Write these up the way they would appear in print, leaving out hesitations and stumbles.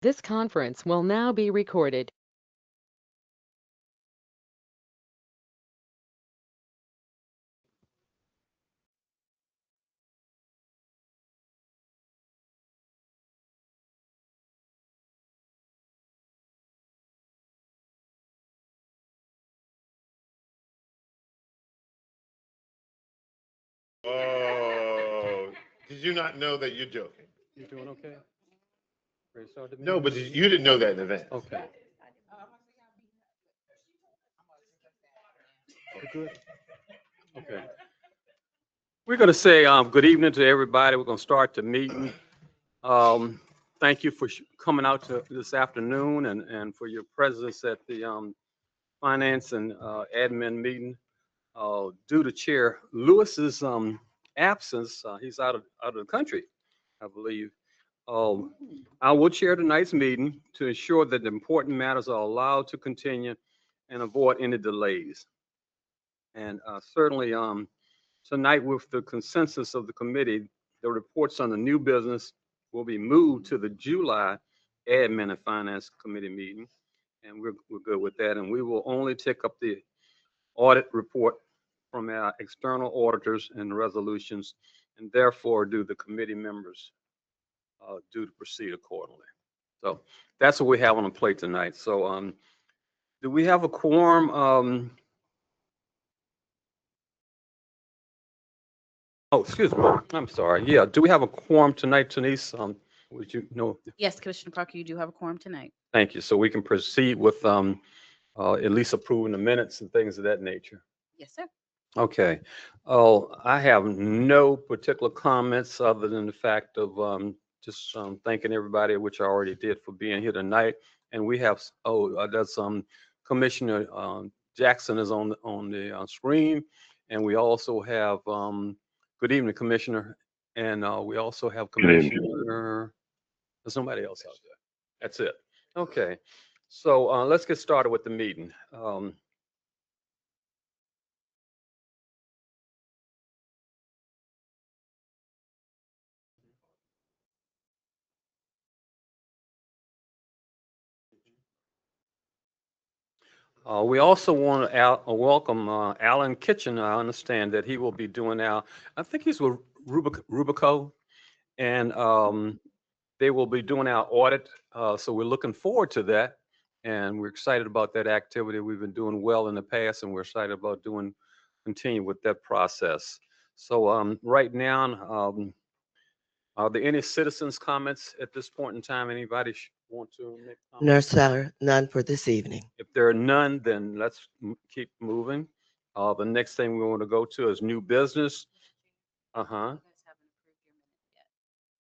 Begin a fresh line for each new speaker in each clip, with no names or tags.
This conference will now be recorded.
Oh, did you not know that you're joking?
You doing okay? Ready to start the
No,
meeting?
but you didn't know that in advance.
Okay. You good? Okay. We're going to say good evening to everybody. We're going to start the meeting. Thank you for coming out to this afternoon and for your presence at the finance and admin meeting. Due to Chair Lewis's absence, he's out of the country, I believe. I will chair tonight's meeting to ensure that the important matters are allowed to continue and avoid any delays. And certainly tonight, with the consensus of the committee, the reports on the new business will be moved to the July Admin and Finance Committee meeting. And we're good with that. And we will only take up the audit report from our external auditors and the resolutions, and therefore do the committee members do to proceed accordingly. So that's what we have on the plate tonight. So do we have a quorum? Oh, excuse me. I'm sorry. Yeah. Do we have a quorum tonight, Denise? Would you know?
Yes, Commissioner Parker, you do have a quorum tonight.
Thank you. So we can proceed with at least approving the minutes and things of that nature.
Yes, sir.
Okay. Oh, I have no particular comments other than the fact of just thanking everybody, which I already did, for being here tonight. And we have, that's Commissioner Jackson is on the screen. And we also have, good evening, Commissioner. And we also have Commissioner, there's nobody else out there. That's it. Okay. So let's get started with the meeting. We also want to welcome Alan Kitchen. I understand that he will be doing I think he's with Rubico, and they will be doing our audit. So we're looking forward to that, and we're excited about that activity. We've been doing well in the past, and we're excited about continue with that process. So right now, are there any citizens' comments at this point in time? Anybody want to make comments?
No, sir, none for this evening.
If there are none, then let's keep moving. The next thing we want to go to is new business. Uh-huh.
You guys haven't approved your minute yet.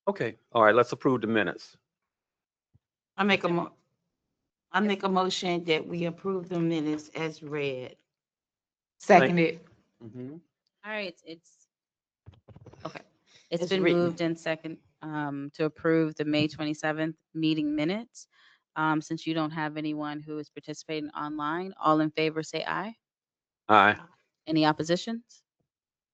Okay, all right, let's approve the minutes.
I make a motion that we approve the minutes as read.
Seconded.
Mhm.
All right, it's
It's
been
written.
moved and second to approve the May 27th meeting minutes. Since you don't have anyone who is participating online, all in favor say aye.
Aye,
Any oppositions?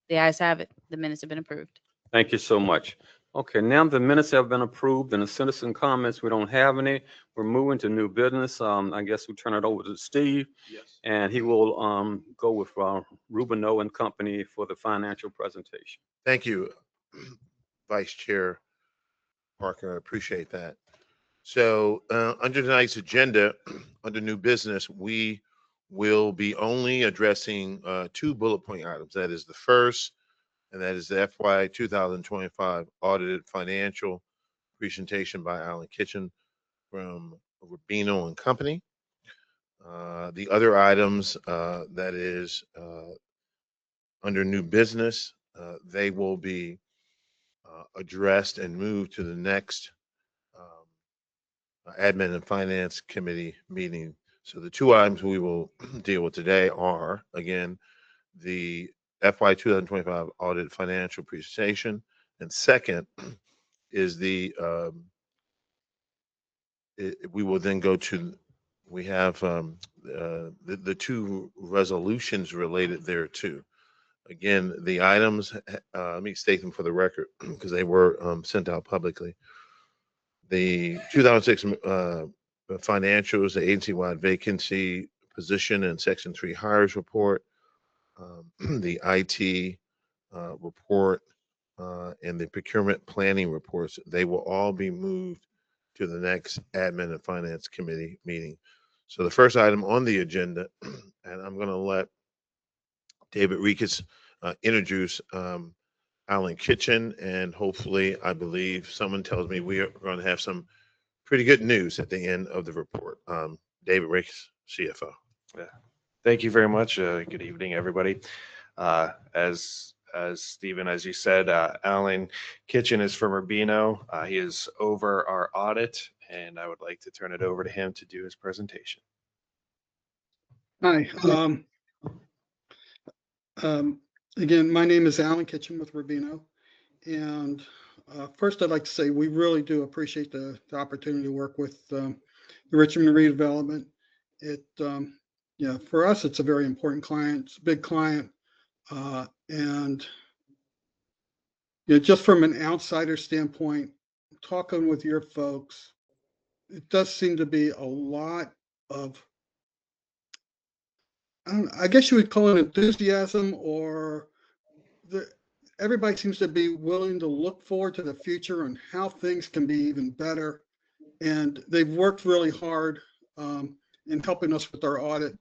The ayes have it. The minutes have been approved.
thank you so much. Okay, now the minutes have been approved and the citizen comments, we don't have any. We're moving to new business. I guess we turn it over to Steve.
Yes.
And he will go with Rubino and Company for the financial presentation.
Thank you, Vice Chair Parker. I appreciate that. So under tonight's agenda, under new business, we will be only addressing two bullet point items. That is the first, and that is the FY 2025 audited financial presentation by Alan Kitchen from Rubino and Company. The other items that is under new business, they will be addressed and moved to the next Admin and Finance Committee meeting. So the two items we will deal with today are, again, the FY 2025 audit financial presentation, and second is we will then go to, we have the two resolutions related there too. Again, the items, let me state them for the record because they were sent out publicly. the 2006 financials, the agency-wide vacancy position and Section 3 hires report, the IT report, and the procurement planning reports. They will all be moved to the next Admin and Finance Committee meeting. So the first item on the agenda, and I'm going to let David Riekes introduce Alan Kitchen, and hopefully, I believe someone tells me we are going to have some pretty good news at the end of the report. David Riekes, CFO.
Yeah. Thank you very much. Good evening, everybody. As Stephen, as you said, Alan Kitchen is from Urbino. He is over our audit, and I would like to turn it over to him to do his presentation.
Hi. Again, my name is Alan Kitchen with Rubino. And first, I'd like to say we really do appreciate the opportunity to work with the Richmond redevelopment. For us, it's a very important client. It's a big client. And just from an outsider standpoint, talking with your folks, it does seem to be a lot of, I guess you would call it enthusiasm, or everybody seems to be willing to look forward to the future and how things can be even better. And they've worked really hard in helping us with our audit.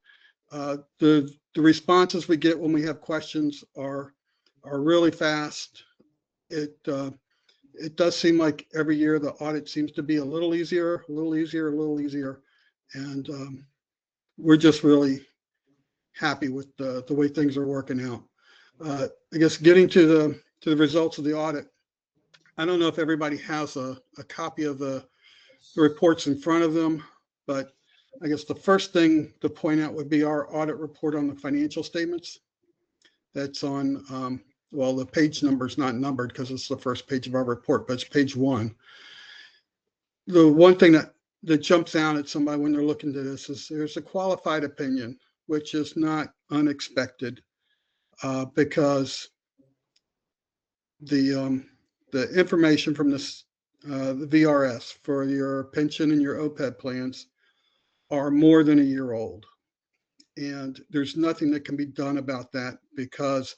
The responses we get when we have questions are really fast. It does seem like every year the audit seems to be a little easier. And we're just really happy with the way things are working out. I guess getting to the results of the audit, I don't know if everybody has a copy of the reports in front of them, but I guess the first thing to point out would be our audit report on the financial statements. That's on, well, the page number is not numbered because it's the first page of our report, but it's page 1. The one thing that jumps out at somebody when they're looking at this is there's a qualified opinion, which is not unexpected because the information from this the VRS for your pension and your OPEB plans are more than a year old. And there's nothing that can be done about that because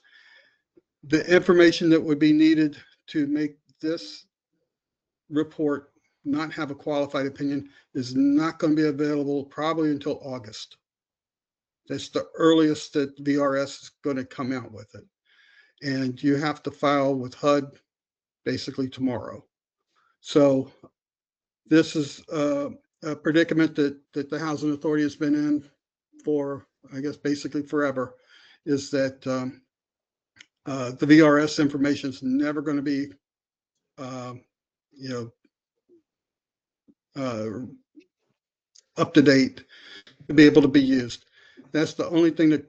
the information that would be needed to make this report not have a qualified opinion is not going to be available probably until August. That's the earliest that VRS is going to come out with it. And you have to file with HUD basically tomorrow. So this is a predicament that the Housing Authority has been in for, I guess, basically forever, is that the VRS information is never going to be, up to date to be able to be used. That's the only thing that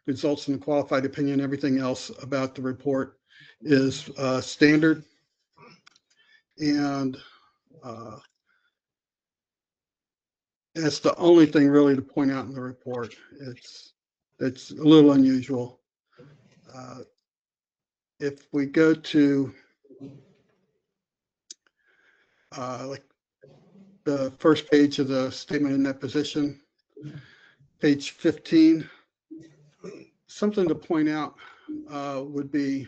results in a qualified opinion. Everything else about the report is standard. And that's the only thing really to point out in the report. It's a little unusual. If we go to like the first page of the statement in that position, page 15, something to point out would be,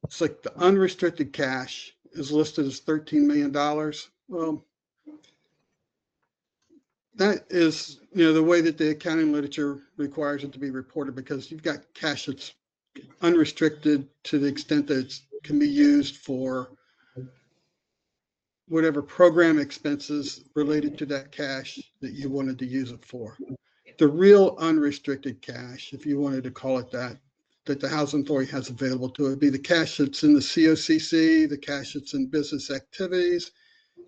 it's like the unrestricted cash is listed as $13 million. Well, that is, the way that the accounting literature requires it to be reported, because you've got cash that's unrestricted to the extent that it can be used for whatever program expenses related to that cash that you wanted to use it for. The real unrestricted cash, if you wanted to call it that the Housing Authority has available to it, would be the cash that's in the COCC, the cash that's in business activities,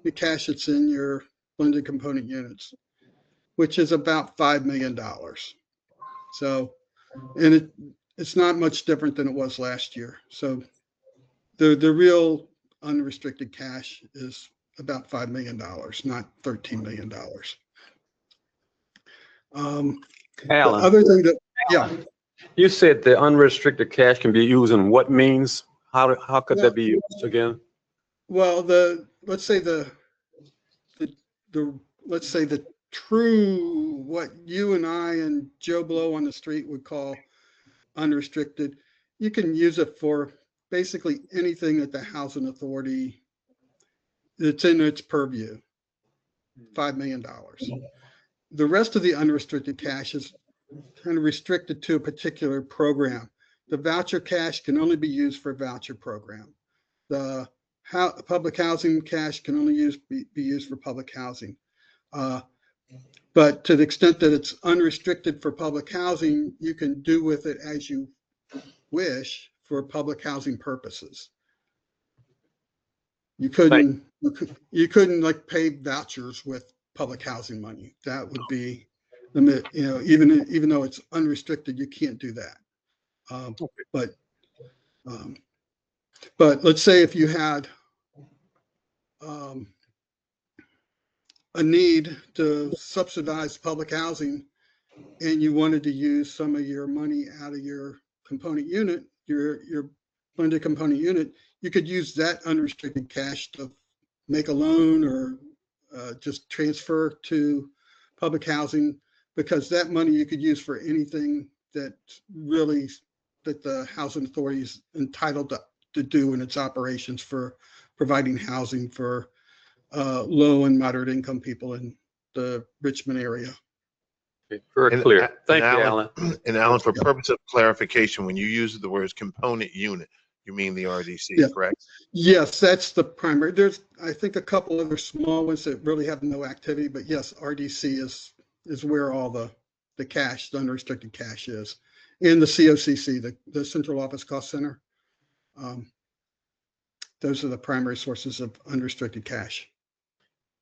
the cash that's in your blended component units, which is about $5 million. So, and it's not much different than it was last year. So the real unrestricted cash is about $5 million, not $13 million.
Alan,
The other thing that, yeah.
you said the unrestricted cash can be used in what means? How could that be used again?
Well, let's say let's say the true, what you and I and Joe Blow on the street would call unrestricted, you can use it for basically anything that the housing authority that's in its purview, $5 million. The rest of the unrestricted cash is kind of restricted to a particular program. The voucher cash can only be used for a voucher program. The public housing cash can only be used for public housing. But to the extent that it's unrestricted for public housing, you can do with it as you wish for public housing purposes. You couldn't like pay vouchers with public housing money. That would be limit, even though it's unrestricted, you can't do that. But let's say if you had a need to subsidize public housing and you wanted to use some of your money out of your component unit, your blended component unit, you could use that unrestricted cash to make a loan or just transfer to public housing, because that money you could use for anything that the housing authority is entitled to do in its operations for providing housing for low and moderate income people in the Richmond area.
Okay, very
And-
clear.
and
Thank you, Alan.
And Alan, for purpose of clarification, when you use the words component unit, you mean the RDC,
Yeah.
correct?
Yes, that's the primary. There's, I think, a couple other small ones that really have no activity, but yes, RDC is where all the cash, the unrestricted cash is. And the COCC, the Central Office Cost Center. Those are the primary sources of unrestricted cash.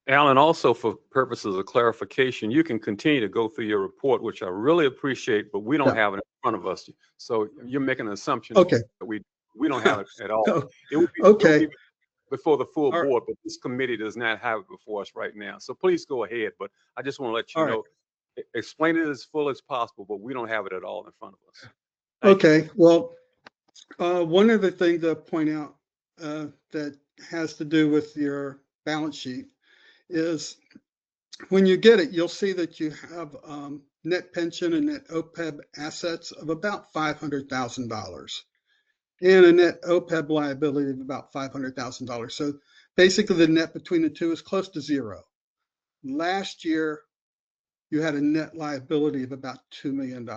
Alan, also for purposes of clarification, you can continue to go through your report, which I really appreciate, but we don't
Yeah.
have it in front of us. So you're making an assumption
Okay.
that we don't have it at all.
Oh,
It would be
okay.
before the full
All right.
board, but this committee does not have it before us right now. So please go ahead, but I just want to let you
All right.
know, explain it as full as possible, but we don't have it at all in front of us. Thank you.
Okay, well, one other thing to point out that has to do with your balance sheet is when you get it, you'll see that you have net pension and net OPEB assets of about $500,000 and a net OPEB liability of about $500,000. So basically the net between the two is close to zero. Last year, you had a net liability of about $2 million.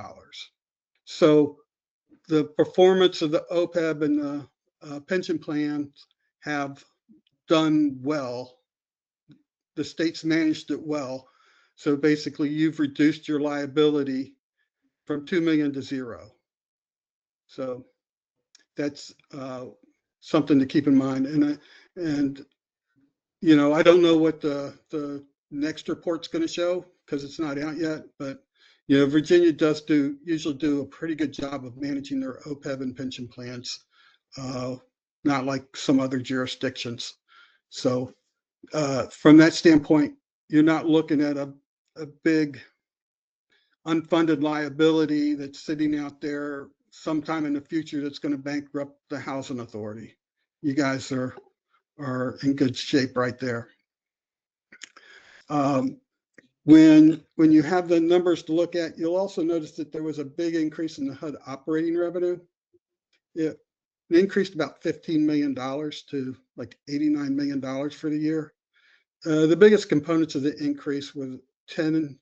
So the performance of the OPEB and the pension plans have done well. The state's managed it well. So basically you've reduced your liability from 2 million to zero. So that's something to keep in mind. And I don't know what the next report's going to show because it's not out yet, but Virginia does usually do a pretty good job of managing their OPEB and pension plans, not like some other jurisdictions. So from that standpoint, you're not looking at a big unfunded liability that's sitting out there sometime in the future that's going to bankrupt the housing authority. You guys are in good shape right there. When you have the numbers to look at, you'll also notice that there was a big increase in the HUD operating revenue. It increased about $15 million to like $89 million for the year. The biggest components of the increase were 10.7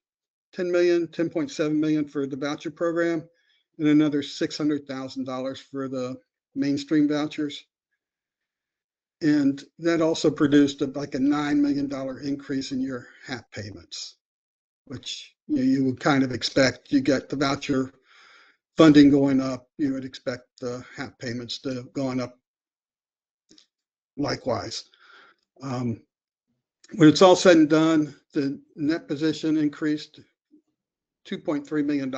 million for the voucher program and another $600,000 for the mainstream vouchers. And that also produced like a $9 million increase in your HAP payments, which you would kind of expect. You get the voucher funding going up, you would expect the HAP payments to going up likewise. When it's all said and done, the net position increased $2.3 million.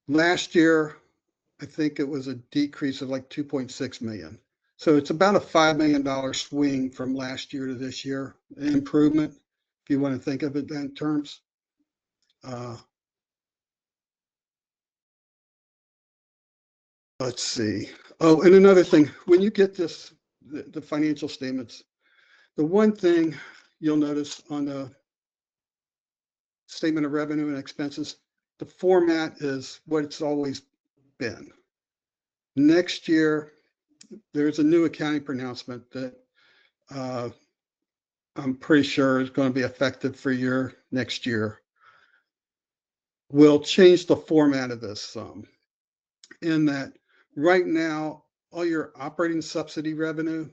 Last year, I think it was a decrease of like 2.6 million. So it's about a $5 million swing from last year to this year, an improvement, if you want to think of it in terms. let's see. Oh, and another thing, when you get this, the financial statements, the one thing you'll notice on the statement of revenue and expenses, the format is what it's always been. Next year, there's a new accounting pronouncement that I'm pretty sure is going to be effective for your next year. We'll change the format of this some, in that right now, all your operating subsidy revenue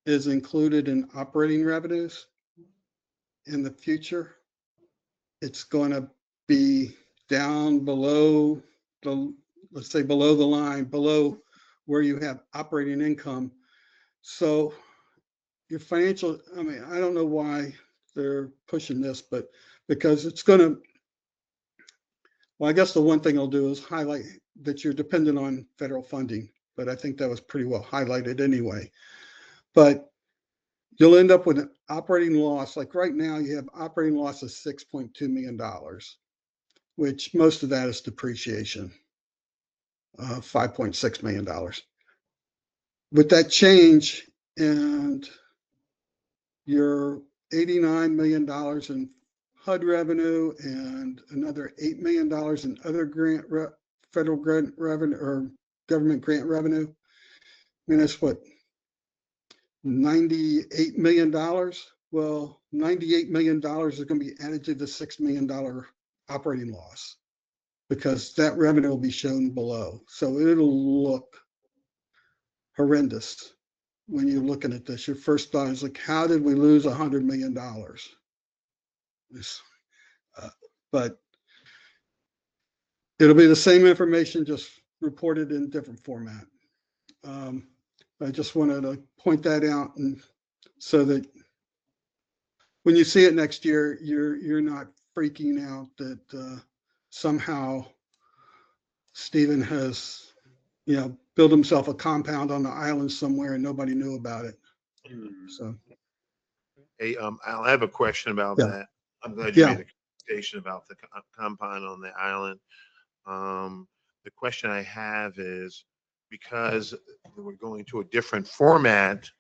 is included in operating revenues. In the future, it's going to be down below the, let's say below the line, below where you have operating income. So your financial, I mean, I don't know why they're pushing this, but because it's going to, well, I guess the one thing I'll do is highlight that you're dependent on federal funding, but I think that was pretty well highlighted anyway. But you'll end up with an operating loss. Like right now, you have operating loss of $6.2 million, which most of that is depreciation, $5.6 million. With that change and your $89 million in HUD revenue and another $8 million in other federal grant revenue or government grant revenue, I mean, that's what, $98 million. Well, $98 million is going to be added to the $6 million operating loss because that revenue will be shown below. So it'll look horrendous when you're looking at this. Your first thought is like, how did we lose $100 million? But it'll be the same information, just reported in different format. I just wanted to point that out, and so that when you see it next year, you're not freaking out that somehow Stephen has, built himself a compound on the island somewhere and nobody knew about it. So,
Hey, Al, I have a question about
Yeah.
that. I'm glad you
Yeah.
made a communication about the compound on the island. The question I have is, because we're going to a different format,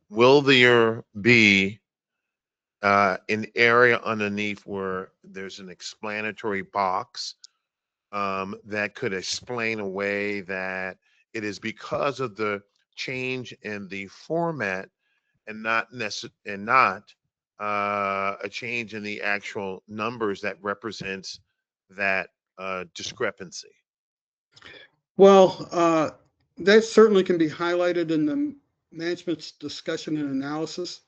will there be an area underneath where there's an explanatory box that could explain away that it is because of the change in the format and not a change in the actual numbers that represents that discrepancy?
well, that certainly can be highlighted in the management's discussion and analysis.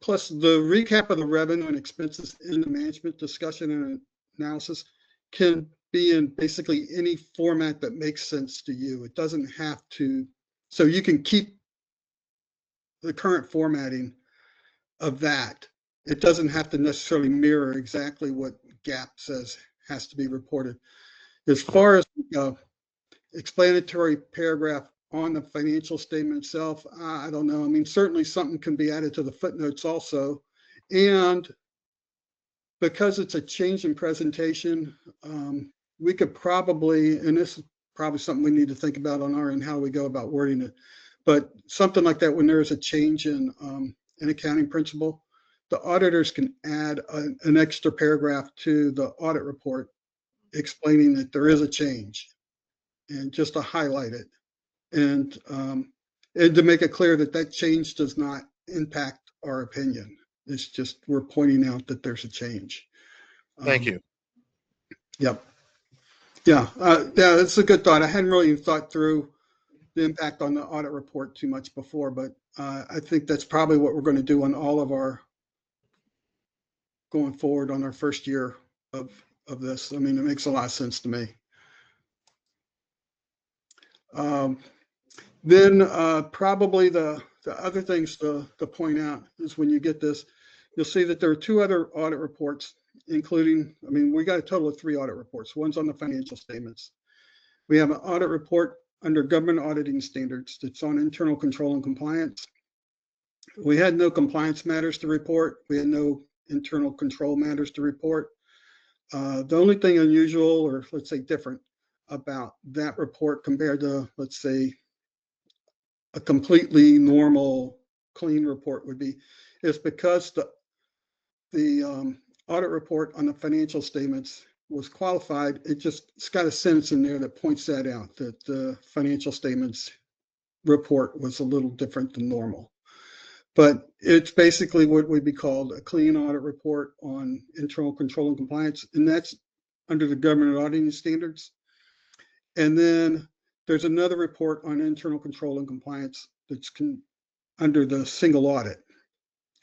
Plus, the recap of the revenue and expenses in the management discussion and analysis can be in basically any format that makes sense to you. It doesn't have to, so you can keep the current formatting of that. It doesn't have to necessarily mirror exactly what GAAP says has to be reported. As far as explanatory paragraph on the financial statement itself, I don't know. I mean, certainly something can be added to the footnotes also. And because it's a change in presentation, we could probably, and this is probably something we need to think about on our end, how we go about wording it. But something like that, when there is a change in an accounting principle, the auditors can add an extra paragraph to the audit report explaining that there is a change, and just to highlight it. And to make it clear that that change does not impact our opinion. It's just we're pointing out that there's a change.
Thank you.
Yep. Yeah, that's a good thought. I hadn't really thought through the impact on the audit report too much before, but I think that's probably what we're going to do on all of our going forward on our first year of this. I mean, it makes a lot of sense to me. Then probably the other things to point out is when you get this, you'll see that there are two other audit reports, including, I mean, we got a total of 3 audit reports. One's on the financial statements. We have an audit report under government auditing standards that's on internal control and compliance. We had no compliance matters to report. We had no internal control matters to report. The only thing unusual, or let's say different, about that report compared to, let's say, a completely normal, clean report would be, is because the audit report on the financial statements was qualified. It's got a sentence in there that points that out, that the financial statements report was a little different than normal. But it's basically what would be called a clean audit report on internal control and compliance, and that's under the government auditing standards. And then there's another report on internal control and compliance that's under the single audit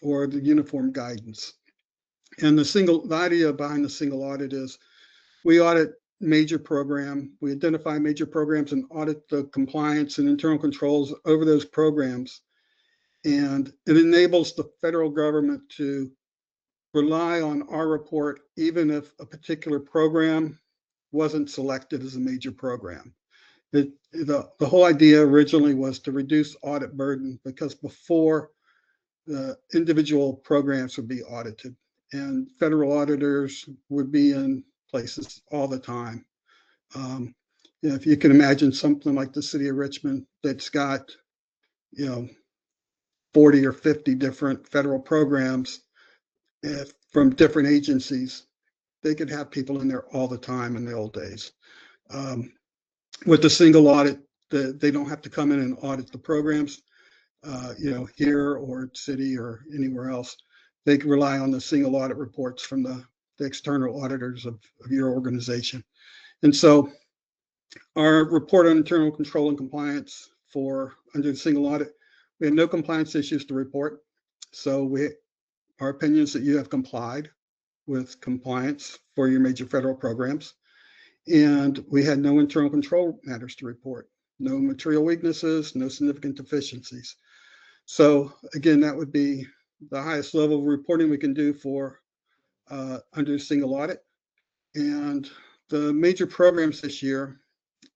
or the uniform guidance. And the idea behind the single audit is we audit major program, we identify major programs and audit the compliance and internal controls over those programs. And it enables the federal government to rely on our report, even if a particular program wasn't selected as a major program. The whole idea originally was to reduce audit burden, because before the individual programs would be audited and federal auditors would be in places all the time. If you can imagine something like the city of Richmond that's got, 40 or 50 different federal programs from different agencies, they could have people in there all the time in the old days. With the single audit, they don't have to come in and audit the programs, here or city or anywhere else. They can rely on the single audit reports from the external auditors of your organization. And so our report on internal control and compliance under the single audit, we had no compliance issues to report. So our opinion is that you have complied with compliance for your major federal programs. And we had no internal control matters to report, no material weaknesses, no significant deficiencies. So again, that would be the highest level of reporting we can do for under a single audit. And the major programs this year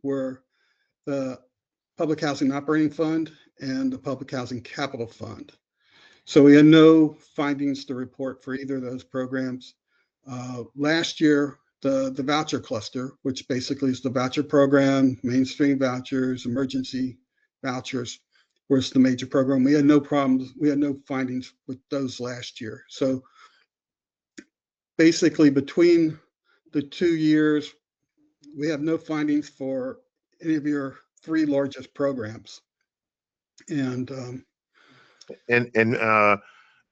were the Public Housing Operating Fund and the Public Housing Capital Fund. So we had no findings to report for either of those programs. Last year, the voucher cluster, which basically is the voucher program, mainstream vouchers, emergency vouchers, was the major program. We had no problems. We had no findings with those last year. So basically between the 2 years, we have no findings for any of your 3 largest programs. And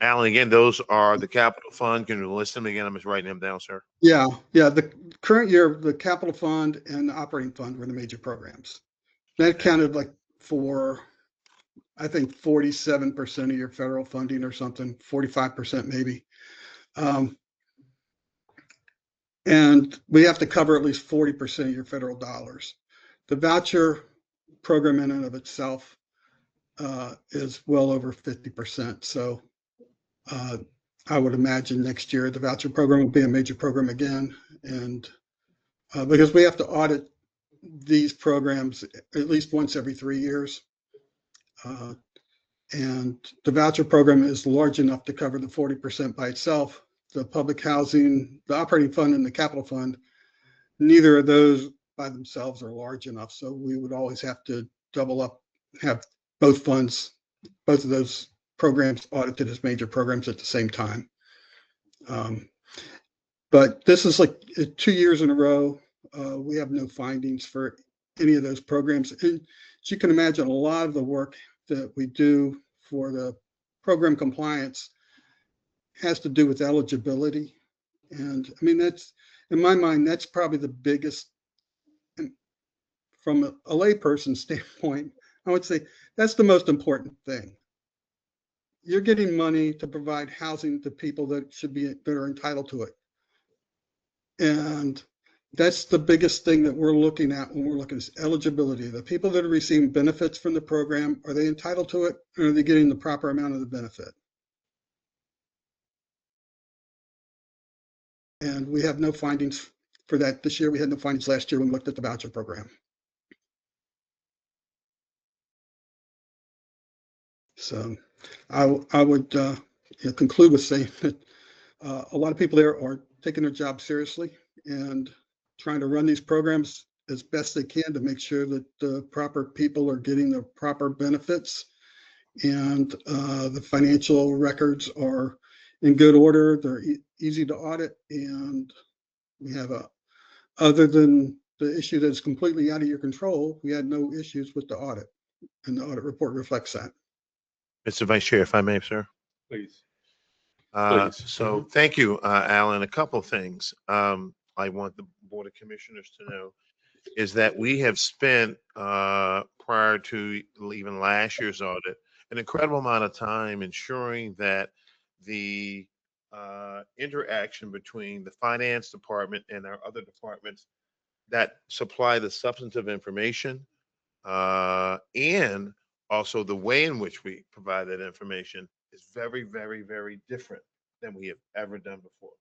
Alan, again, those are the capital fund. Can you list them again? I'm just writing them down, sir.
yeah, the current year, the capital fund and the operating fund were the major programs. That counted for, I think, 47% of your federal funding or something, 45% maybe. And we have to cover at least 40% of your federal dollars. The voucher program in and of itself is well over 50%. So I would imagine next year the voucher program will be a major program again. And because we have to audit these programs at least once every 3 years. And the voucher program is large enough to cover the 40% by itself. The public housing, the operating fund and the capital fund, neither of those by themselves are large enough. So we would always have to double up, have both of those programs audited as major programs at the same time. But this is like 2 years in a row. We have no findings for any of those programs. And as you can imagine, a lot of the work that we do for the program compliance has to do with eligibility. And I mean, that's, in my mind, that's probably the biggest, from a layperson standpoint, I would say that's the most important thing. You're getting money to provide housing to people that are entitled to it. And that's the biggest thing that we're looking at when we're looking at eligibility. The people that are receiving benefits from the program, are they entitled to it, or are they getting the proper amount of the benefit? And we have no findings for that this year. We had no findings last year when we looked at the voucher program. So I would conclude with saying that a lot of people there are taking their job seriously and trying to run these programs as best they can to make sure that the proper people are getting the proper benefits and the financial records are in good order. They're easy to audit, and we have other than the issue that's completely out of your control, we had no issues with the audit, and the audit report reflects that.
Mr. Vice Chair, if I may, sir.
Please. Please.
So thank you, Alan. A couple of things I want the Board of Commissioners to know is that we have spent, prior to even last year's audit, an incredible amount of time ensuring that the interaction between the finance department and our other departments that supply the substantive information and also the way in which we provide that information is very, very, very different than we have ever done before.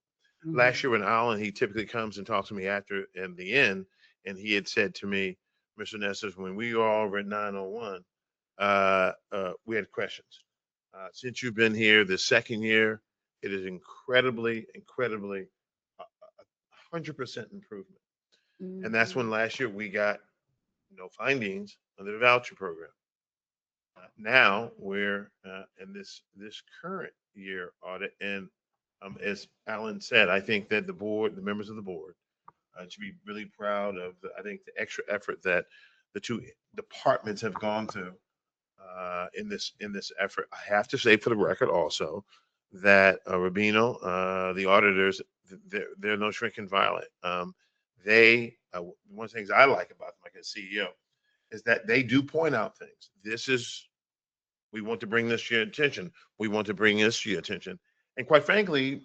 Last year when Alan, he typically comes and talks to me after in the end, and he had said to me, Mr. Nessers, when we were all over at 901, we had questions. Since you've been here the second year, it is incredibly, 100% improvement. And that's when last year we got no findings under the voucher program. Now we're in this current year audit, and as Alan said, I think that the board, the members of the board, should be really proud of the extra effort that the two departments have gone through in this effort. I have to say for the record also that Rubino, the auditors, they're no shrinking violet. They one of the things I like about them, like a CEO, is that they do point out things. We want to bring this to your attention. We want to bring this to your attention. And quite frankly,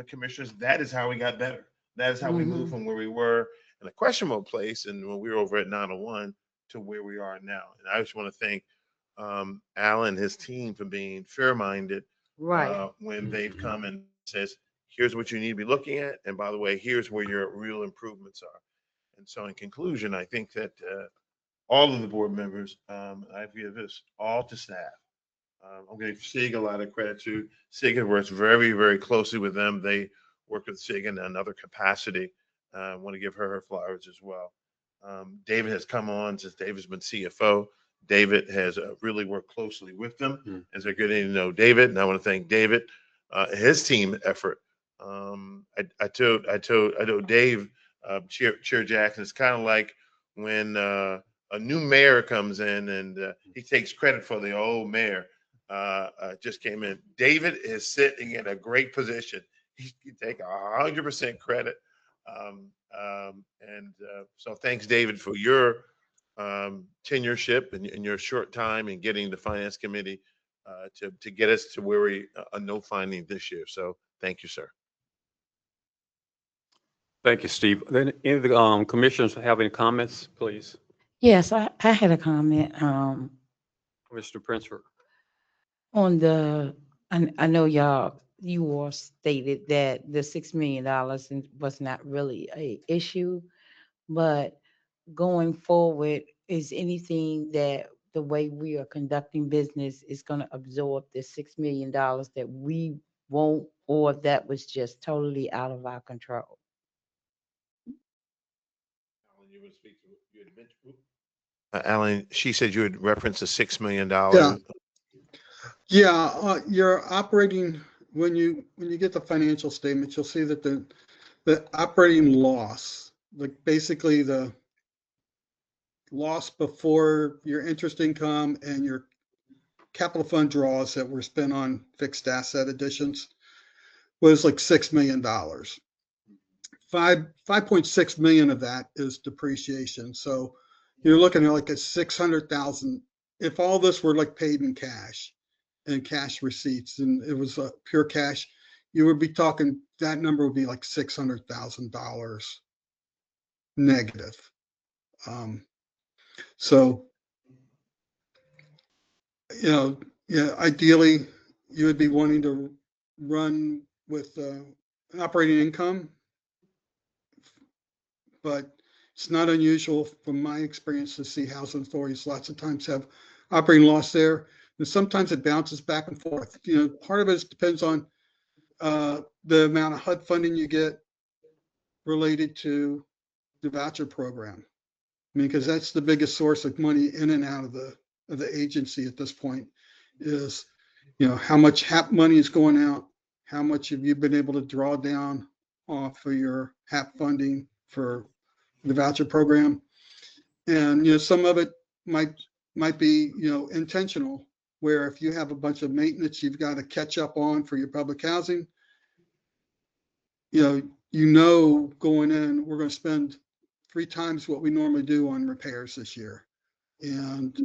commissioners, that is how we got better. That is how we moved from where we were in a questionable place and when we were over at 901 to where we are now. And I just want to thank Alan and his team for being fair-minded when they've come and says, here's what you need to be looking at. And by the way, here's where your real improvements are. And so in conclusion, I think that all of the board members, I give this all to staff. I'm going to give SIG a lot of credit to. SIG works very, very closely with them. They work with SIG in another capacity. I want to give her flowers as well. David has come on since David's been CFO. David has really worked closely with them as they're getting to know David. And I want to thank David, his team effort. I told Dave, Chair Jackson, it's kind of like when a new mayor comes in and he takes credit for the old mayor. Just came in. David is sitting in a great position. He can take 100% credit. So thanks, David, for your tenureship and your short time in getting the finance committee to get us to where we no finding this year. So thank you, sir.
Thank you, Steve. Then any of the commissioners have any comments, please?
Yes, I had a comment,
Mr. Prince.
on I know you all stated that the $6 million was not really a issue, but going forward, is anything that the way we are conducting business is going to absorb the $6 million that we won't, or that was just totally out of our control?
Alan, she said you had referenced a $6 million.
Yeah, your operating, when you get the financial statements, you'll see that the operating loss, like basically the loss before your interest income and your capital fund draws that were spent on fixed asset additions, was like $6 million. 5.6 million of that is depreciation. So you're looking at like a 600,000. If all this were like paid in cash and cash receipts and it was pure cash, you would be talking, that number would be like $600,000 negative. So, ideally you would be wanting to run with an operating income, but it's not unusual from my experience to see housing authorities lots of times have operating loss there. And sometimes it bounces back and forth. Part of it depends on the amount of HUD funding you get related to the voucher program. I mean, because that's the biggest source of money in and out of the agency at this point is, how much HAP money is going out, how much have you been able to draw down off of your HAP funding for the voucher program. And, some of it might be, intentional, where if you have a bunch of maintenance you've got to catch up on for your public housing, going in, we're going to spend 3 times what we normally do on repairs this year. And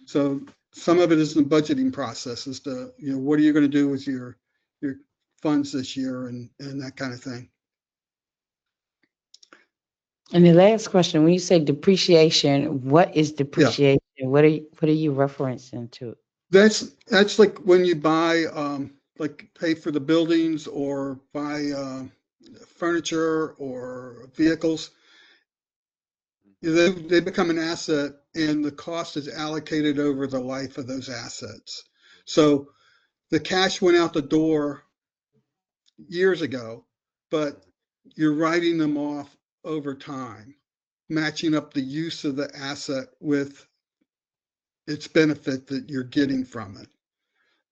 so some of it is the budgeting process as to, what are you going to do with your funds this year and that kind of thing.
And the last question, when you say depreciation, what is depreciation? What are you referencing to?
That's like when you buy, like pay for the buildings or buy furniture or vehicles. They become an asset and the cost is allocated over the life of those assets. So the cash went out the door years ago, but you're writing them off over time, matching up the use of the asset with its benefit that you're getting from it.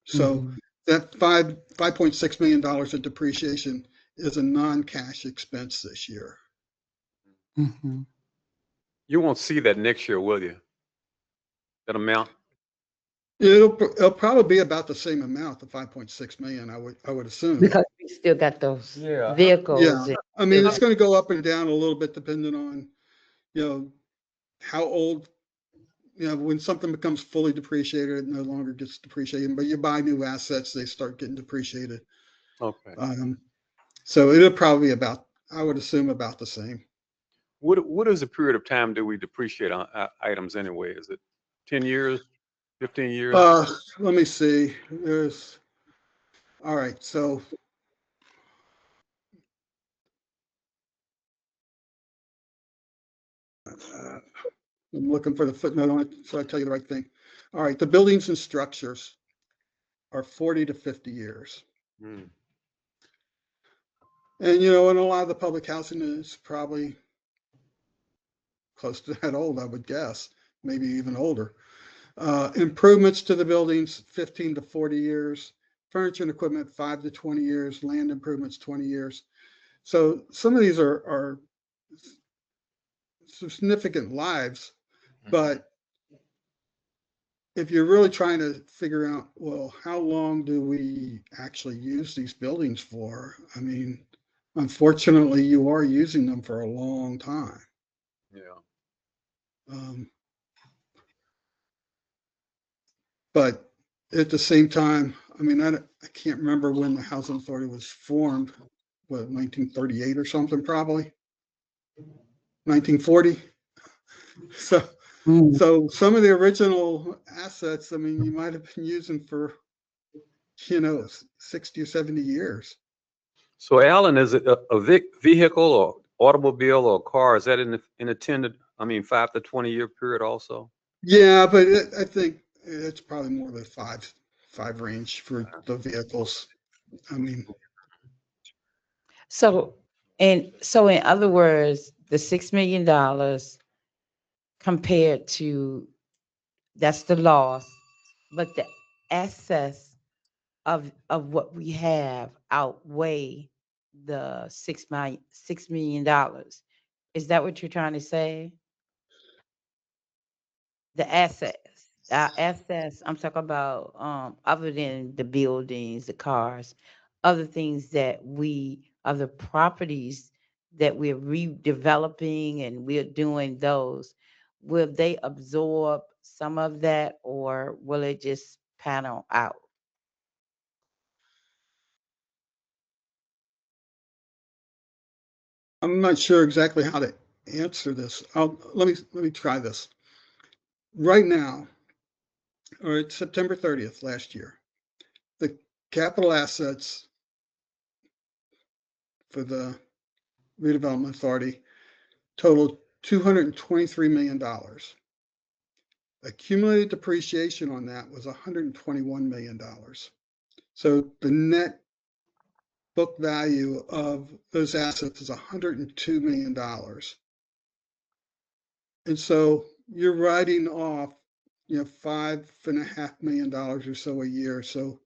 So that $5.6 million of depreciation is a non-cash expense this year.
Mm-hmm.
You won't see that next year, will you? That amount?
It'll probably be about the same amount, the 5.6 million, I would assume.
Because we still got those
Yeah.
vehicles.
Yeah,
and-
I mean, it's going to go up and down a little bit depending on, how old, when something becomes fully depreciated, it no longer gets depreciated, but you buy new assets, they start getting depreciated.
Okay.
So it'll probably I would assume about the same.
What is the period of time do we depreciate on items anyway? Is it 10 years, 15 years?
Let me see. All right, so I'm looking for the footnote on it, so I tell you the right thing. All right, the buildings and structures are 40 to 50 years.
Hmm.
And, and a lot of the public housing is probably close to that old, I would guess, maybe even older. Improvements to the buildings, 15 to 40 years. Furniture and equipment, 5 to 20 years. Land improvements, 20 years. So some of these are significant lives, but if you're really trying to figure out, well, how long do we actually use these buildings for? I mean, unfortunately, you are using them for a long time.
Yeah.
But at the same time, I mean, I can't remember when the Housing Authority was formed, 1938 or something, probably 1940. So some of the original assets, I mean, you might have been using for, 60 or 70 years.
So Alan, is it a vehicle or automobile or car? Is that in intended, 5 to 20 year period also?
Yeah, but I think it's probably more the five range for the vehicles. I mean,
So in other words, the $6 million compared to, that's the loss, but the excess of what we have outweigh the $6 million. Is that what you're trying to say? The assets, our assets, I'm talking about, other than the buildings, the cars, other things other properties that we're redeveloping and we're doing those, will they absorb some of that or will it just panel out?
I'm not sure exactly how to answer this. Let me try this. Right now, or it's September 30th last year, the capital assets for the redevelopment authority totaled $223 million. Accumulated depreciation on that was $121 million. So the net book value of those assets is $102 million. And so you're writing off, $5.5 million or so a year. So,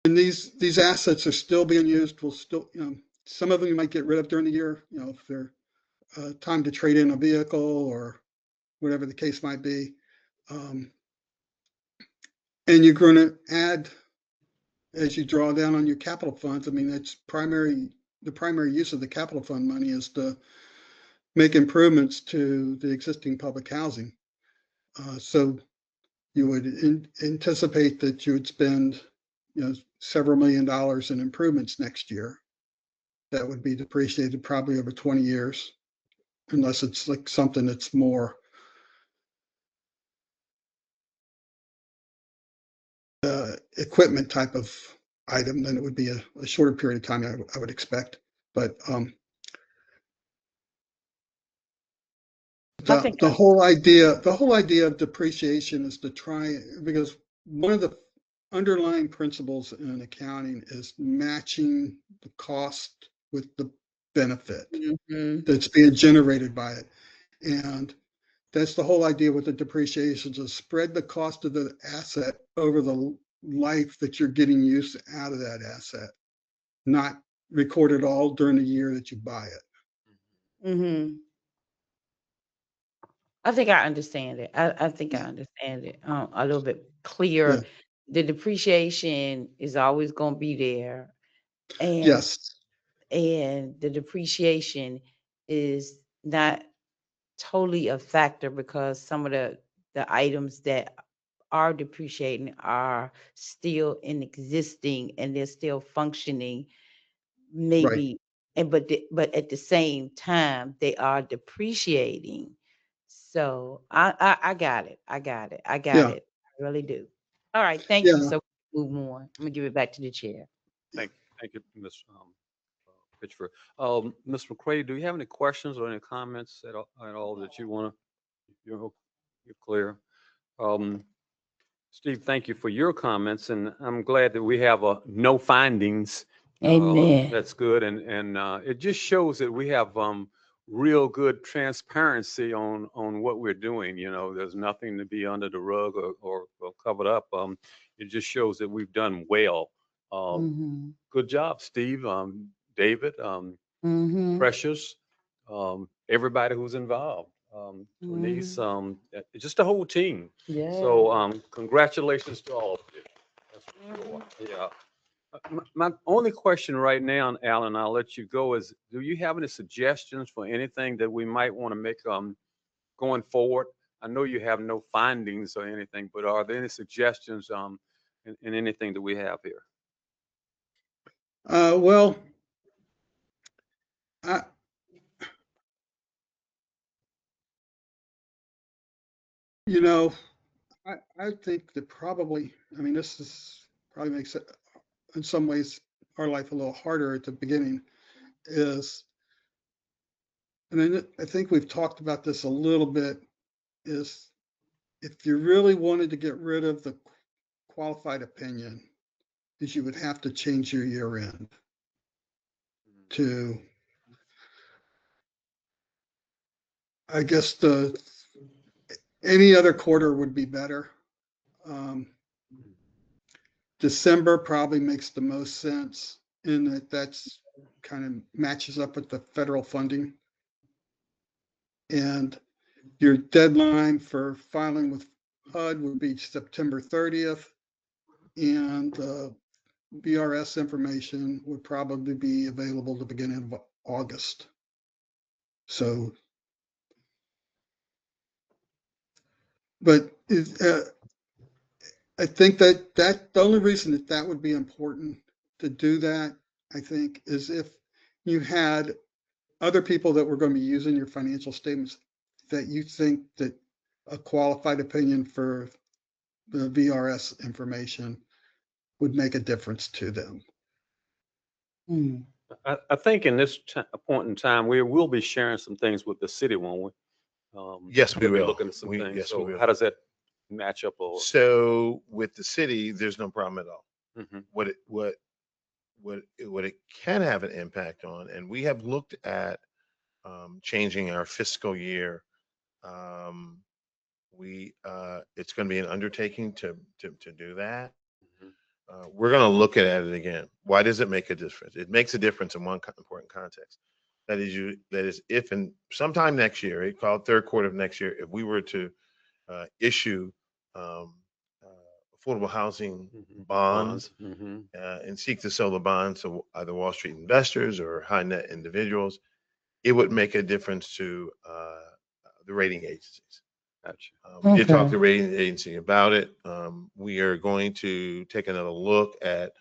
and these assets are still being used. Will still, some of them you might get rid of during the year, if they're time to trade in a vehicle or whatever the case might be. And you're going to add as you draw down on your capital funds. I mean, the primary use of the capital fund money is to make improvements to the existing public housing. So you would anticipate that you would spend, several $1 million in improvements next year. That would be depreciated probably over 20 years, unless it's like something that's more equipment type of item, then it would be a shorter period of time, I would expect. But
I think
the whole idea of depreciation is to try, because one of the underlying principles in accounting is matching the cost with the benefit that's being generated by it. And that's the whole idea with the depreciation, to spread the cost of the asset over the life that you're getting use out of that asset, not record it all during the year that you buy it.
I think I understand it. I think I understand it a little bit
Yeah.
clearer. The depreciation is always going to be there, and
Yes.
and the depreciation is not totally a factor because some of the items that are depreciating are still in existing and they're still functioning,
Right.
maybe, and but at the same time they are depreciating. So I got it. I got it. I got
Yeah.
it. I really do. All right, thank you.
Yeah.
So move on. I'm gonna give it back to the chair.
Thank you, Ms. Pitchford. Ms. McCray, do you have any questions or any comments at all that you want to, you're clear? Steve, thank you for your comments, and I'm glad that we have no findings.
Amen.
That's good, and it just shows that we have real good transparency on what we're doing. There's nothing to be under the rug or covered up. It just shows that we've done well. Good job, Steve, David, Precious, everybody who's involved. Denise, just the whole team.
Yeah.
So congratulations to all of you. That's for sure. Yeah. My only question right now, Alan, I'll let you go, is do you have any suggestions for anything that we might want to make going forward? I know you have no findings or anything, but are there any suggestions in anything that we have here?
Well, I I think that probably, I mean, this is probably makes it in some ways our life a little harder at the beginning, is, and I think we've talked about this a little bit, is if you really wanted to get rid of the qualified opinion, is you would have to change your year end to, I guess, any other quarter would be better. December probably makes the most sense in that that's kind of matches up with the federal funding. And your deadline for filing with HUD would be September 30th. And BRS information would probably be available at the beginning of August. So, but I think that the only reason that would be important to do that, I think, is if you had other people that were going to be using your financial statements that you think that a qualified opinion for the VRS information would make a difference to them.
I think in this point in time, we will be sharing some things with the city, won't we?
Yes, we
We'll be
will.
looking at some things.
Yes, we
So
will.
how does that match up? Or
So with the city, there's no problem at all.
Mhm.
What what it can have an impact on, and we have looked at changing our fiscal year. Um, it's going to be an undertaking to do that. We're going to look at it again. Why does it make a difference? It makes a difference in one important context. That is if in sometime next year, it called third quarter of next year, if we were to issue um, affordable housing bonds and seek to sell the bonds to either Wall Street investors or high net individuals, it would make a difference to the rating agencies.
Gotcha.
We did talk
Okay.
to the rating agency about it. We are going to take another look at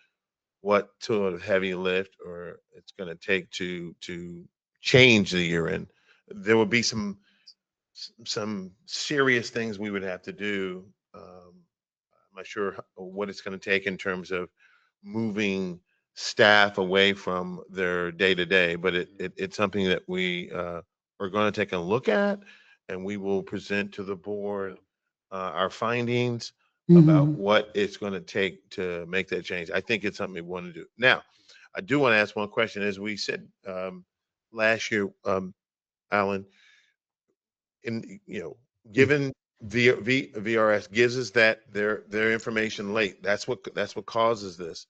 what sort of heavy lift or it's going to take to change the year end. There will be some serious things we would have to do. I'm not sure what it's going to take in terms of moving staff away from their day to day, but it's something that we are going to take a look at, and we will present to the board our findings about
Mhm.
what it's going to take to make that change. I think it's something we want to do. Now, I do want to ask one question. As we said last year, Alan, given VRS gives us that their information late. That's what causes this.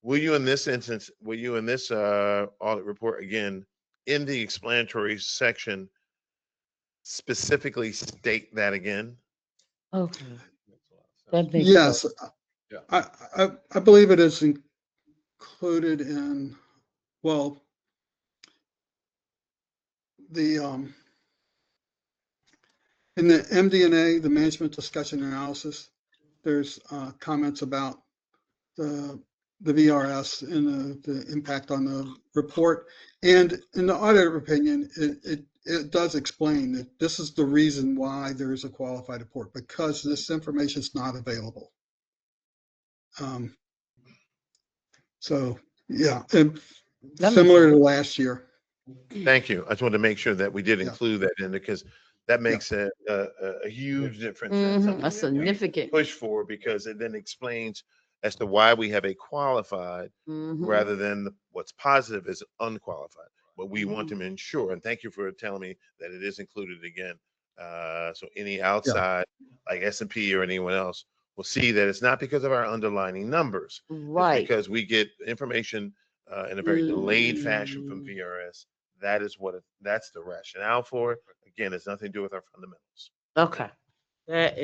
Will you in this instance, audit report again, in the explanatory section, specifically state that again?
Okay, that makes
Yes,
sense.
Yeah.
I believe it is included in, well, the, in the MD&A, the management discussion analysis, there's comments about the VRS and the impact on the report. And in the auditor opinion, it does explain that this is the reason why there is a qualified report, because this information is not available. So, yeah, and
That makes
similar to last year.
Thank you. I just wanted to make sure that we did
Yeah.
include that in, because that makes a huge difference. And
Mhm,
something
a
that we
significant.
push for, because it then explains as to why we have a qualified
Mhm.
rather than what's positive is unqualified. But we want to ensure, and thank you for telling me that it is included again. So any outside, like S&P or anyone else, will see that it's not because of our underlying numbers. It's
Right.
because we get information in a very delayed fashion from VRS. That's the rationale for it. Again, it's nothing to do with our fundamentals.
Okay. That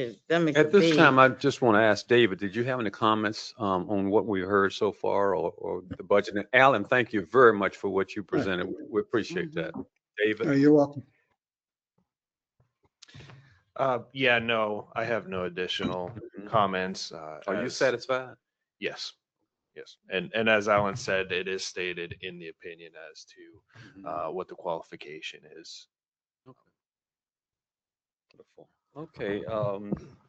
makes a
At this
big.
time, I just want to ask David, did you have any comments on what we heard so far or the budget? And Alan, thank you very much for what you presented. We appreciate that. David?
You're welcome.
Yeah, no, I have no additional comments.
Are you
as-
satisfied?
Yes, yes. And as Alan said, it is stated in the opinion as to what the qualification is.
Wonderful. Okay,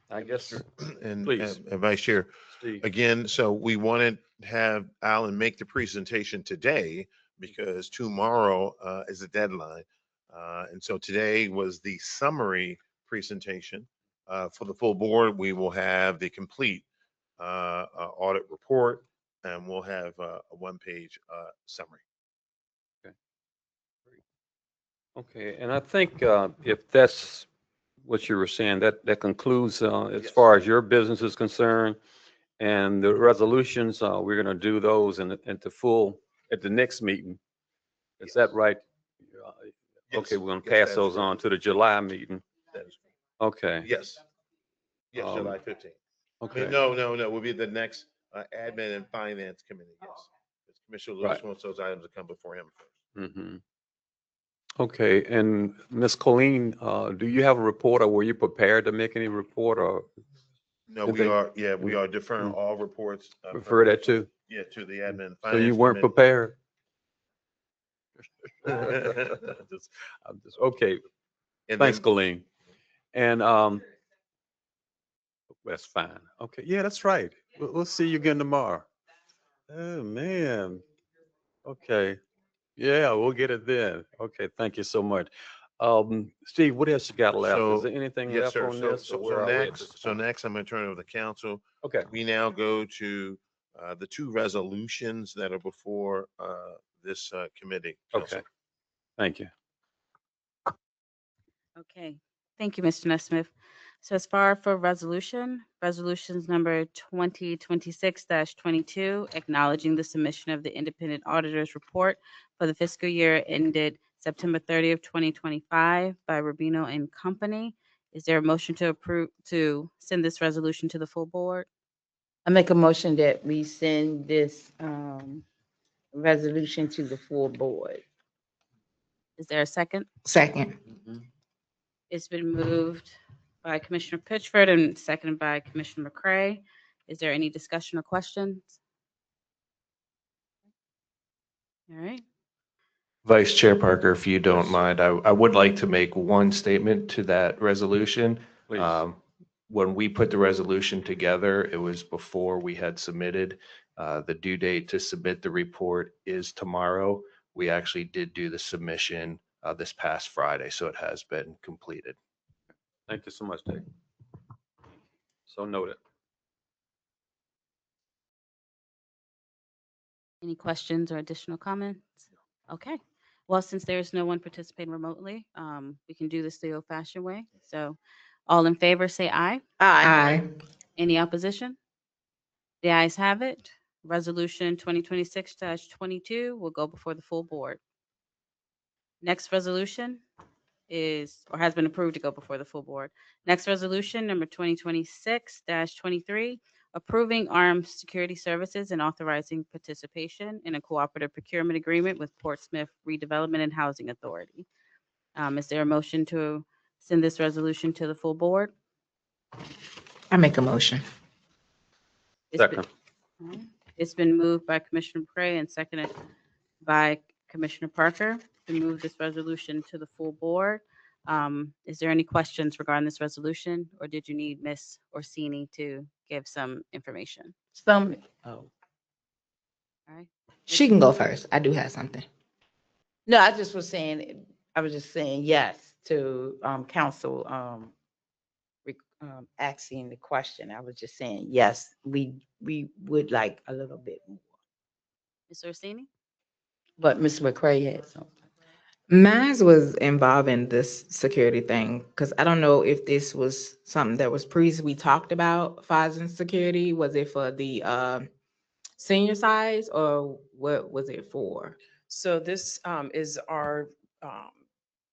I guess,
And
please,
Vice Chair,
Steve.
again, so we wanted to have Alan make the presentation today because tomorrow is the deadline. And so today was the summary presentation. For the full board, we will have the complete audit report, and we'll have a one-page summary.
Okay, and I think if that's what you were saying, that concludes as
Yes.
far as your business is concerned. And the resolutions, we're going to do those at the next meeting. Is that right? Okay, we're going to
Yes,
pass
that is
those on
correct.
to the July meeting.
That is
Okay.
Yes. Yes,
Um,
July 15th.
Okay.
No, we'll be the next admin and finance committee, yes. Commissioner Lewis
Right.
wants those items to come before him first.
Mm-hmm. Okay, and Ms. Colleen, do you have a report or were you prepared to make any report or
No,
Did
we
they-
are deferring all reports.
refer that to?
Yeah, to the admin. and
So you
finance
weren't
committee.
prepared? Okay,
And
thanks,
then,
Colleen. And that's fine. Okay, yeah, that's right. We'll see you again tomorrow. Oh, man. Okay. Yeah, we'll get it then. Okay, thank you so much. Steve, what else you got left? Is
So,
there anything
yes,
left
sir.
on this? or where are we at this
So
point?
next, I'm going to turn it over to the council.
Okay.
We now go to the two resolutions that are before this committee. Council.
Okay, thank you.
Okay, thank you, Mr. Nesmith. So as far for resolutions number 2026-22, acknowledging the submission of the independent auditor's report for the fiscal year ended September 30th, 2025 by Rubino and Company. Is there a motion to approve, to send this resolution to the full board?
I make a motion that we send this resolution to the full board.
Is there a second?
Second.
It's been moved by Commissioner Pitchford and seconded by Commissioner McCray. Is there any discussion or questions? All right,
Vice Chair Parker, if you don't
Yes.
mind, I would like to make one statement to that resolution.
Please.
When we put the resolution together, it was before we had submitted. The due date to submit the report is tomorrow. We actually did do the submission this past Friday, so it has been completed.
Thank you so much, Dave. So noted.
any questions or additional comments? Okay, well, since there's no one participating remotely, we can do this the old-fashioned way. So all in favor, say aye.
Aye.
Any opposition? The ayes have it. Resolution 2026-22 will go before the full board. Next resolution is, or has been approved to go before the full board. Next resolution, number 2026-23, approving armed security services and authorizing participation in a cooperative procurement agreement with Portsmouth Redevelopment and Housing Authority. Is there a motion to send this resolution to the full board?
I make a motion.
It's been-
Second.
all right. It's been moved by Commissioner McCray and seconded by Commissioner Parker to move this resolution to the full board. Is there any questions regarding this resolution, or did you need Ms. Orsini to give some information?
Oh,
All right.
She can go first. I do have something.
no, I was just saying yes to council asking the question. I was just saying, yes, we would like a little bit more.
Ms. Orsini?
But Ms. McCray had something.
Mine was involving this security thing because I don't know if this was something that was previously talked about, fires and security. Was it for the senior size or what was it for?
So this is our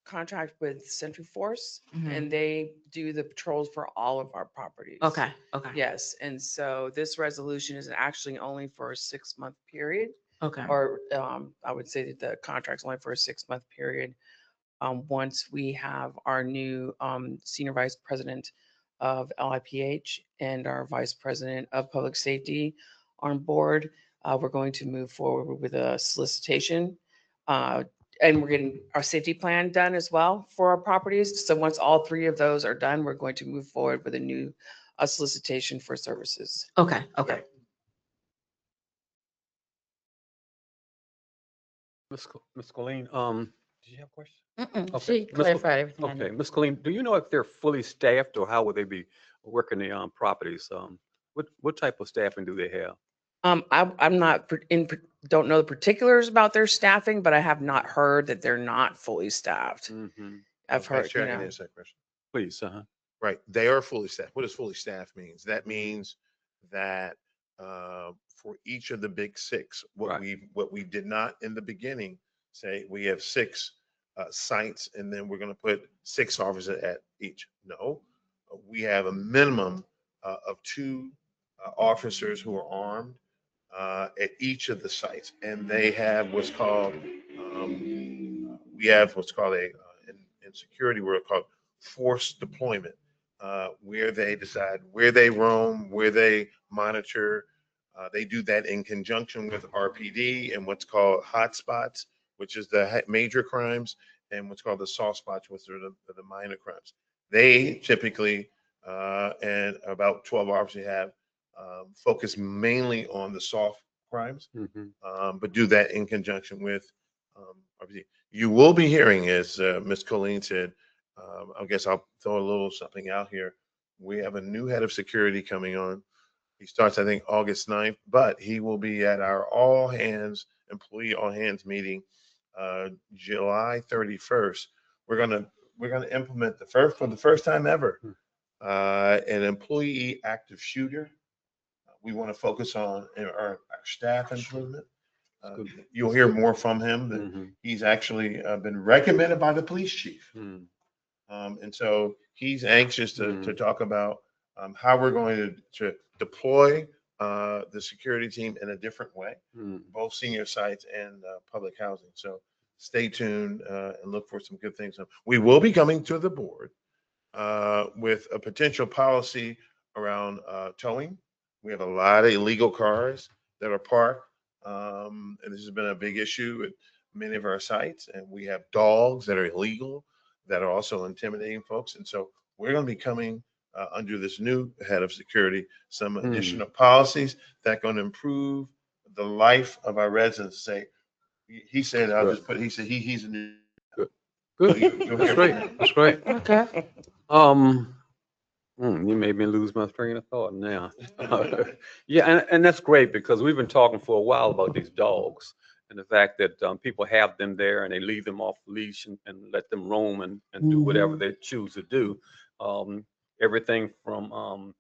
contract with Central Force,
Mhm.
and they do the patrols for all of our properties.
Okay. Okay.
Yes, and so this resolution is actually only for a 6-month period,
Okay.
or I would say that the contract's only for a 6-month period. Once we have our new senior vice president of LIPH and our vice president of public safety on board, we're going to move forward with a solicitation. And we're getting our safety plan done as well for our properties. So once all 3 of those are done, we're going to move forward with a new solicitation for services.
Okay. Okay.
Ms. Colleen, did you have a question? Okay.
She
Ms.
clarified everything. I
Okay,
needed.
Ms. Colleen, do you know if they're fully staffed or how would they be working the properties? What type of staffing do they have?
I'm not don't know the particulars about their staffing, but I have not heard that they're not fully staffed. I've
Vice
heard,
Chair,
you
I can
know.
answer that question.
Please,
Right, they are fully staffed. What does fully staffed means? That means that for each of the big 6,
Right.
what we did not in the beginning say we have 6 sites and then we're going to put 6 officers at each. No, we have a minimum of 2 officers who are armed at each of the sites, and they have what's called we have what's called in security we're called force deployment, where they decide where they roam, where they monitor. They do that in conjunction with RPD and what's called hotspots, which is the major crimes, and what's called the soft spots, which are the minor crimes. They typically, and about 12 officers have, focus mainly on the soft crimes, but do that in conjunction with RPD. You will be hearing, as Ms. Colleen said, I guess I'll throw a little something out here. We have a new head of security coming on. He starts, I think, August 9th, but he will be at our employee all hands meeting, July 31st. We're gonna implement for the first time ever, an employee active shooter. We want to focus on our staff improvement. You'll hear more from him. That he's actually been recommended by the police chief. And so he's anxious to talk about how we're going to deploy the security team in a different way, both senior sites and public housing. So stay tuned and look for some good things. We will be coming to the board with a potential policy around towing. We have a lot of illegal cars that are parked, and this has been a big issue at many of our sites. And we have dogs that are illegal that are also intimidating folks. And so we're going to be coming under this new head of security, some additional policies that are going to improve the life of our residents. He said, he said he's a new.
Good.
You'll
That's
hear
great.
from him.
That's great.
Okay.
You made me lose my train of thought now. Yeah, and that's great because we've been talking for a while about these dogs and the fact that people have them there and they leave them off leash and let them roam and do whatever they choose to do. Everything from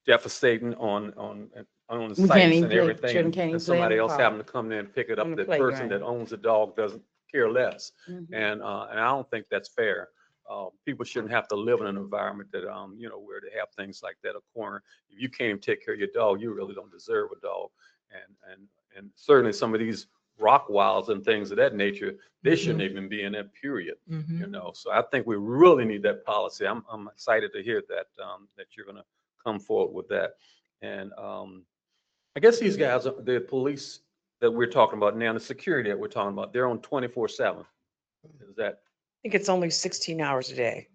devastating on the
We can't
sites
even
and
play-
everything,
children can't even
and
play in
somebody
the
else
park,
having to come in and pick it
on
up.
the
The person
playground.
that owns the dog doesn't care less,
Mhm.
and I don't think that's fair. People shouldn't have to live in an environment that where they have things like that a corner. If you can't even take care of your dog, you really don't deserve a dog. And certainly some of these rock wilds and things of that nature, they shouldn't even be in that period. So I think we really need that policy. I'm excited to hear that that you're going to come forward with that. And I guess these guys, the police that we're talking about now, the security that we're talking about, they're on 24/7. Is that?
I think it's only 16 hours a day.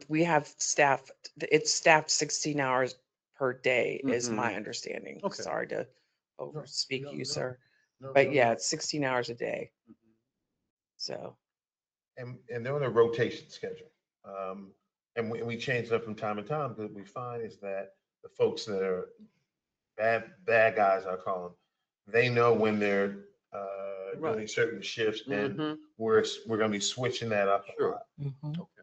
We have staff, it's staffed 16 hours per day is my understanding.
Okay.
Sorry to overspeak you, sir. But yeah, it's 16 hours a day. So,
And they're on a rotation schedule. And we change it up from time to time because we find is that the folks that are bad guys, I call them, they know when they're doing certain shifts, and we're going to be switching that up.
Sure. Okay.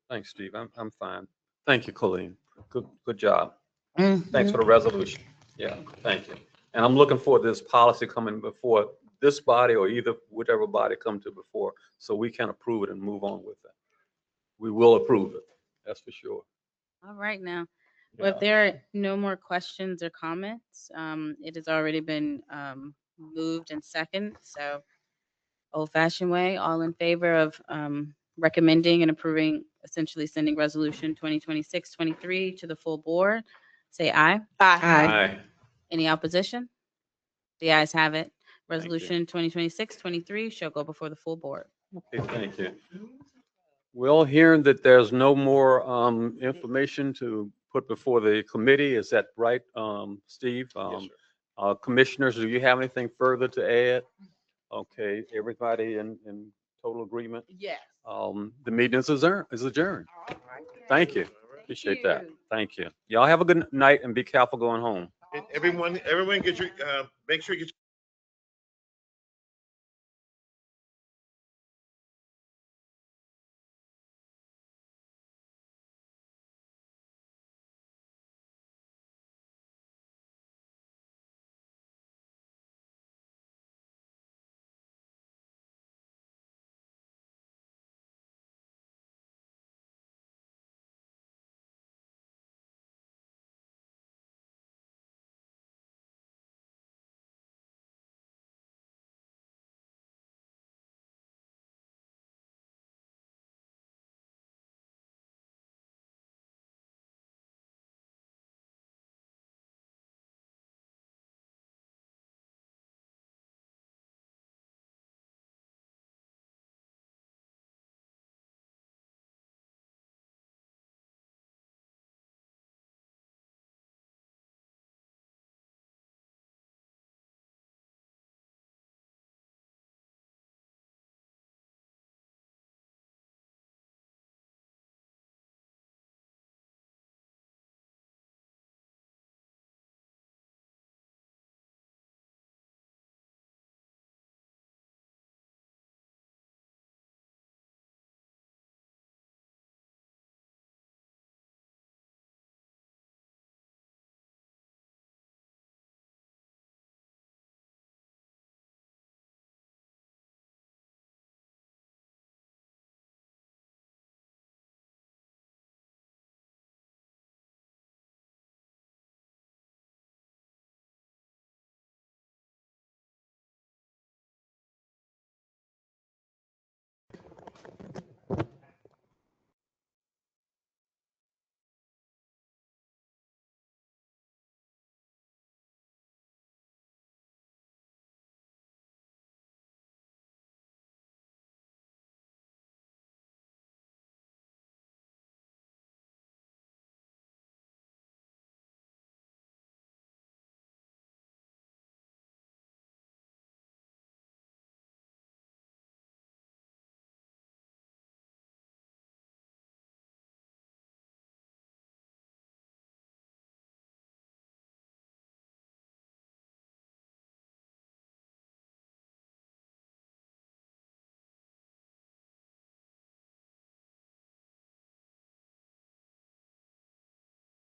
Thanks, Steve. I'm fine. Thank you, Colleen. Good job. Thanks for the resolution. Yeah, thank you. And I'm looking forward to this policy coming before this body or whichever body come to before, so we can approve it and move on with it. We will approve it. That's for sure.
All right now. Well, if there are no more questions or comments, it has already been moved and second. So old fashioned way, all in favor of recommending and approving, essentially sending resolution 2026-23 to the full board, say aye.
Aye.
Any opposition? The ayes have it.
you.
Resolution 2026-23 shall go before the full board.
Okay, thank you. Well, hearing that there's no more information to put before the committee, is that right, Steve?
Yes, sir.
Commissioners, do you have anything further to add? Okay, everybody in total agreement?
Yes.
The meeting is adjourned. Thank you. Appreciate that. Thank you. Y'all have a good night and be careful going home.
And everyone get your, make sure you get